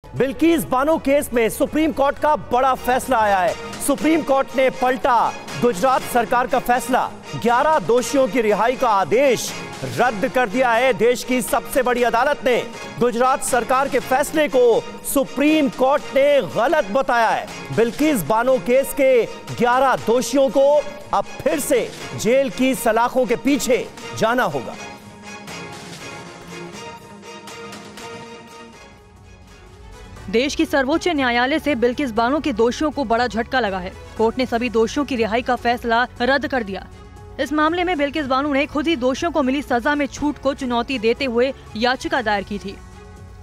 Bilkis Bano case में supreme court का बड़ा फैसला आया है। सुप्रीम कोर्ट ने पलटा गुजरात सरकार का फैसला। 11 दोषियों की रिहाई का आदेश रद्द कर दिया है। देश की सबसे बड़ी अदालत ने गुजरात सरकार के फैसले को सुप्रीम कोर्ट ने गलत बताया है। बिल्किस बानो केस के 11 दोषियों को अब फिर से जेल की सलाखों के पीछे जाना होगा। देश की सर्वोच्च न्यायालय से बिल्किस बानो के दोषियों को बड़ा झटका लगा है। कोर्ट ने सभी दोषियों की रिहाई का फैसला रद्द कर दिया। इस मामले में बिल्किस बानो ने खुद ही दोषियों को मिली सजा में छूट को चुनौती देते हुए याचिका दायर की थी।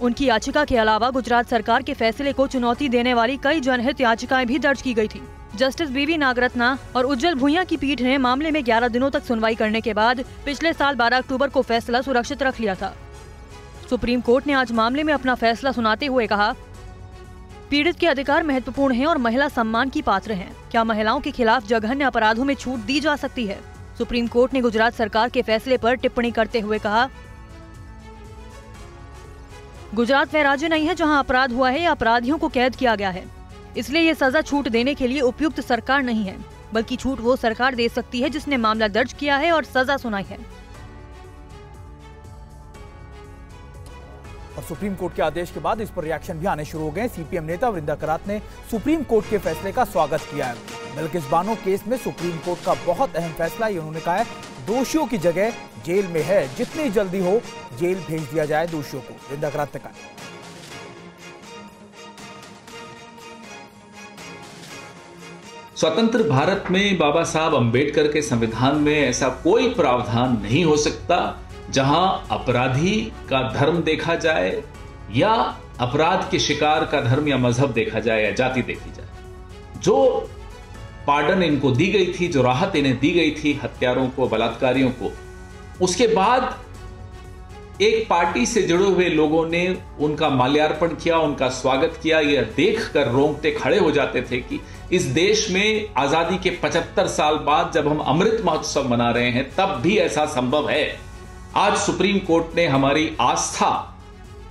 उनकी याचिका के अलावा गुजरात सरकार के फैसले को चुनौती देने वाली कई जनहित याचिकाएं भी दर्ज की गई थी। जस्टिस बीवी नागरत्ना और उज्जवल भुइयां की पीठ ने मामले में 11 दिनों तक सुनवाई करने के बाद पिछले साल 12 अक्टूबर को फैसला सुरक्षित रख लिया था। सुप्रीम कोर्ट ने आज मामले में अपना फैसला सुनाते हुए कहा, पीड़ित के अधिकार महत्वपूर्ण हैं और महिला सम्मान की पात्र हैं। क्या महिलाओं के खिलाफ जघन्य अपराधों में छूट दी जा सकती है? सुप्रीम कोर्ट ने गुजरात सरकार के फैसले पर टिप्पणी करते हुए कहा, गुजरात वह राज्य नहीं है जहां अपराध हुआ है या अपराधियों को कैद किया गया है, इसलिए ये सजा छूट देने के लिए उपयुक्त सरकार नहीं है, बल्कि छूट वो सरकार दे सकती है जिसने मामला दर्ज किया है और सजा सुनाई है। और सुप्रीम कोर्ट के आदेश के बाद इस पर रिएक्शन भी आने शुरू हो गए। सीपीएम नेता वृंदा करात ने सुप्रीम कोर्ट के फैसले का स्वागत किया है। बिल्किस बानो केस में सुप्रीम कोर्ट का बहुत अहम फैसला ये उन्होंने कहा है, दोषियों की जगह जेल में है, जितनी जल्दी हो जेल भेज दिया जाए दोषियों को, वृंदा करात ने कहा। स्वतंत्र भारत में बाबा साहब अंबेडकर के संविधान में ऐसा कोई प्रावधान नहीं हो सकता जहां अपराधी का धर्म देखा जाए या अपराध के शिकार का धर्म या मजहब देखा जाए या जाति देखी जाए। जो पार्डन इनको दी गई थी, जो राहत इन्हें दी गई थी हत्यारों को, बलात्कारियों को, उसके बाद एक पार्टी से जुड़े हुए लोगों ने उनका माल्यार्पण किया, उनका स्वागत किया। यह देखकर रोंगटे खड़े हो जाते थे कि इस देश में आजादी के 75 साल बाद जब हम अमृत महोत्सव मना रहे हैं तब भी ऐसा संभव है। आज सुप्रीम कोर्ट ने हमारी आस्था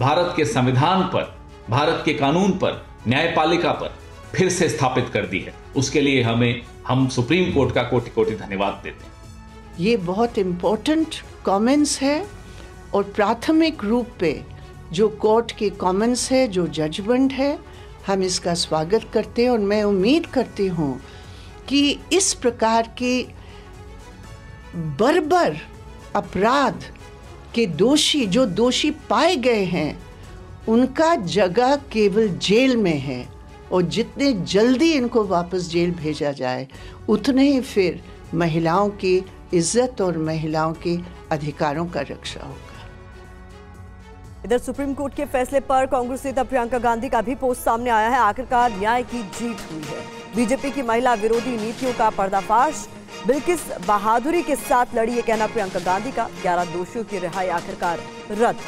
भारत के संविधान पर, भारत के कानून पर, न्यायपालिका पर फिर से स्थापित कर दी है। उसके लिए हम सुप्रीम कोर्ट का कोटि कोटि धन्यवाद देते हैं। ये बहुत इंपॉर्टेंट कमेंट्स है और प्राथमिक रूप पे जो कोर्ट के कमेंट्स है, जो जजमेंट है, हम इसका स्वागत करते हैं। और मैं उम्मीद करती हूँ कि इस प्रकार के बर्बर अपराध के जो दोषी पाए गए हैं, उनका जगह केवल जेल में है और जितने जल्दी इनको वापस जेल भेजा जाए उतने ही फिर महिलाओं की इज्जत और महिलाओं के अधिकारों का रक्षा होगा। इधर सुप्रीम कोर्ट के फैसले पर कांग्रेस नेता प्रियंका गांधी का भी पोस्ट सामने आया है। आखिरकार न्याय की जीत हुई है। बीजेपी की महिला विरोधी नीतियों का पर्दाफाश। बिल्किस बहादुरी के साथ लड़ी, ये कहना प्रियंका गांधी का। 11 दोषियों की रिहाई आखिरकार रद्द।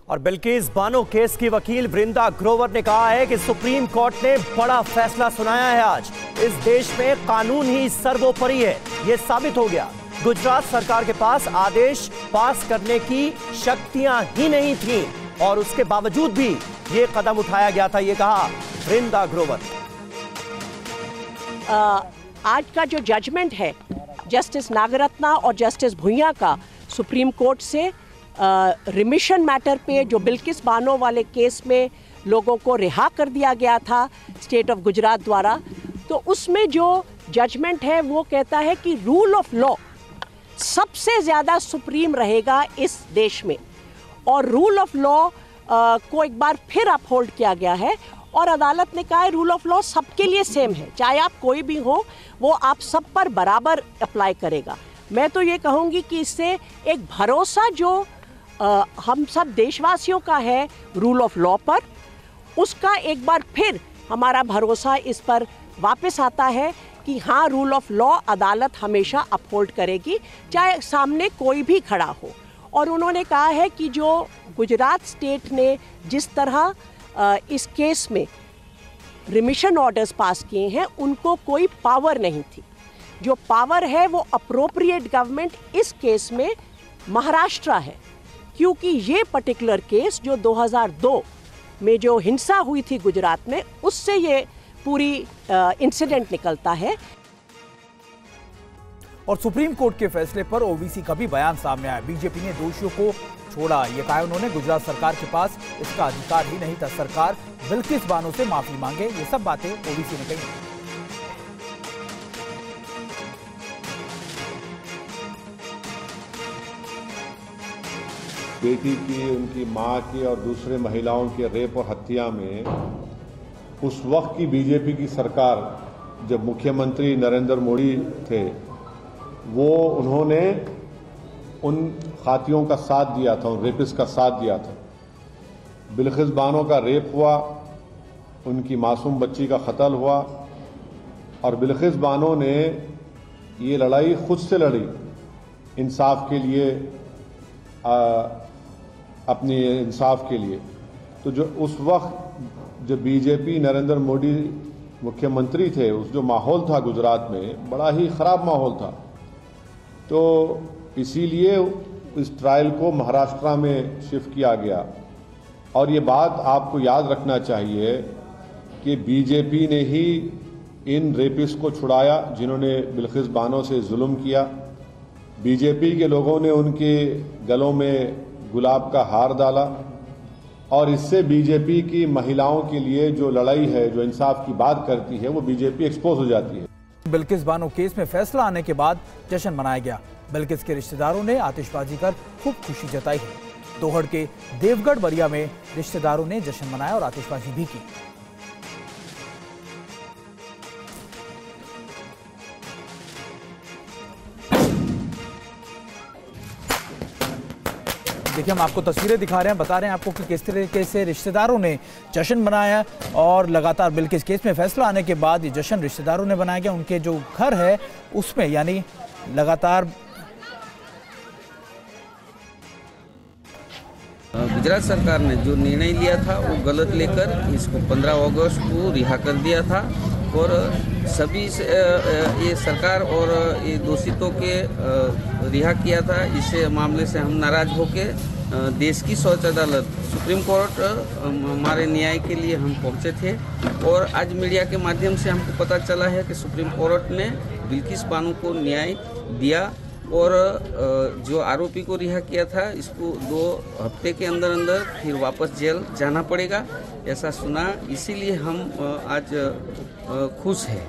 और बिल्किस बानो केस की वकील वृंदा ग्रोवर ने कहा है कि सुप्रीम कोर्ट ने बड़ा फैसला सुनाया है। आज इस देश में कानून ही सर्वोपरि है, यह साबित हो गया। गुजरात सरकार के पास आदेश पास करने की शक्तियां ही नहीं थी और उसके बावजूद भी ये कदम उठाया गया था, ये कहा वृंदा ग्रोवर। आज का जो जजमेंट है जस्टिस नागरत्ना और जस्टिस भुइयां का सुप्रीम कोर्ट से रिमिशन मैटर पे, जो बिल्किस बानो वाले केस में लोगों को रिहा कर दिया गया था स्टेट ऑफ गुजरात द्वारा, तो उसमें जो जजमेंट है वो कहता है कि रूल ऑफ लॉ सबसे ज़्यादा सुप्रीम रहेगा इस देश में। और रूल ऑफ लॉ को एक बार फिर अपहोल्ड किया गया है और अदालत ने कहा है रूल ऑफ लॉ सबके लिए सेम है, चाहे आप कोई भी हो, वो आप सब पर बराबर अप्लाई करेगा। मैं तो ये कहूँगी कि इससे एक भरोसा जो हम सब देशवासियों का है रूल ऑफ लॉ पर, उसका एक बार फिर हमारा भरोसा इस पर वापस आता है कि हाँ, रूल ऑफ लॉ अदालत हमेशा अपहोल्ड करेगी, चाहे सामने कोई भी खड़ा हो। और उन्होंने कहा है कि जो गुजरात स्टेट ने जिस तरह इस केस में रिमिशन ऑर्डर्स पास किए हैं, उनको कोई पावर नहीं थी। जो पावर है वो अप्रोप्रिएट गवर्नमेंट इस केस में महाराष्ट्र है, क्योंकि ये पर्टिकुलर केस जो 2002 में जो हिंसा हुई थी गुजरात में, उससे ये पूरी इंसिडेंट निकलता है। और सुप्रीम कोर्ट के फैसले पर ओबीसी का भी बयान सामने आया। बीजेपी ने दोषियों को छोड़ा, ये कहा उन्होंने गुजरात सरकार के पास इसका अधिकार ही नहीं था, सरकार बिल्किस बानो से माफी मांगे। ये सब बातें ओबीसी ने कही। बेटी की, उनकी मां की और दूसरे महिलाओं के रेप और हत्या में उस वक्त की बीजेपी की सरकार, जब मुख्यमंत्री नरेंद्र मोदी थे, वो उन्होंने उन खातियों का साथ दिया था, उन रेपिस्ट का साथ दिया था। बिल्किस बानो का रेप हुआ, उनकी मासूम बच्ची का कत्ल हुआ और बिल्किस बानो ने ये लड़ाई खुद से लड़ी इंसाफ के लिए, अपने इंसाफ के लिए। तो जो उस वक्त जब बीजेपी नरेंद्र मोदी मुख्यमंत्री थे, उस जो माहौल था गुजरात में, बड़ा ही ख़राब माहौल था। तो इसीलिए इस ट्रायल को महाराष्ट्र में शिफ्ट किया गया। और ये बात आपको याद रखना चाहिए कि बीजेपी ने ही इन रेपिस्ट को छुड़ाया जिन्होंने बिल्किस बानो से जुल्म किया। बीजेपी के लोगों ने उनके गलों में गुलाब का हार डाला और इससे बीजेपी की महिलाओं के लिए जो लड़ाई है, जो इंसाफ की बात करती है, वो बीजेपी एक्सपोज हो जाती है। बिल्किस बानो केस में फैसला आने के बाद जश्न मनाया गया। बिल्किस के रिश्तेदारों ने आतिशबाजी कर खूब खुशी जताई है। दोहड़ के देवगढ़ बरिया में रिश्तेदारों ने जश्न मनाया और आतिशबाजी भी की। देखिए, हम आपको तस्वीरें दिखा रहे हैं, बता रहे हैं आपको कि किस तरीके से रिश्तेदारों ने जश्न मनाया। और लगातार बिल्किस केस में फैसला आने के बाद ये जश्न रिश्तेदारों ने बनाया गया। उनके जो घर है उसमें, यानी लगातार गुजरात सरकार ने जो निर्णय लिया था वो गलत लेकर इसको 15 अगस्त को रिहा कर दिया था और सभी ये सरकार और ये दोषितों के रिहा किया था। इस मामले से हम नाराज होके देश की सर्वोच्च अदालत सुप्रीम कोर्ट हमारे न्याय के लिए हम पहुंचे थे और आज मीडिया के माध्यम से हमको पता चला है कि सुप्रीम कोर्ट ने बिल्किस बानो को न्याय दिया और जो आरोपी को रिहा किया था इसको 2 हफ्ते के अंदर अंदर फिर वापस जेल जाना पड़ेगा, ऐसा सुना। इसीलिए हम आज खुश हैं।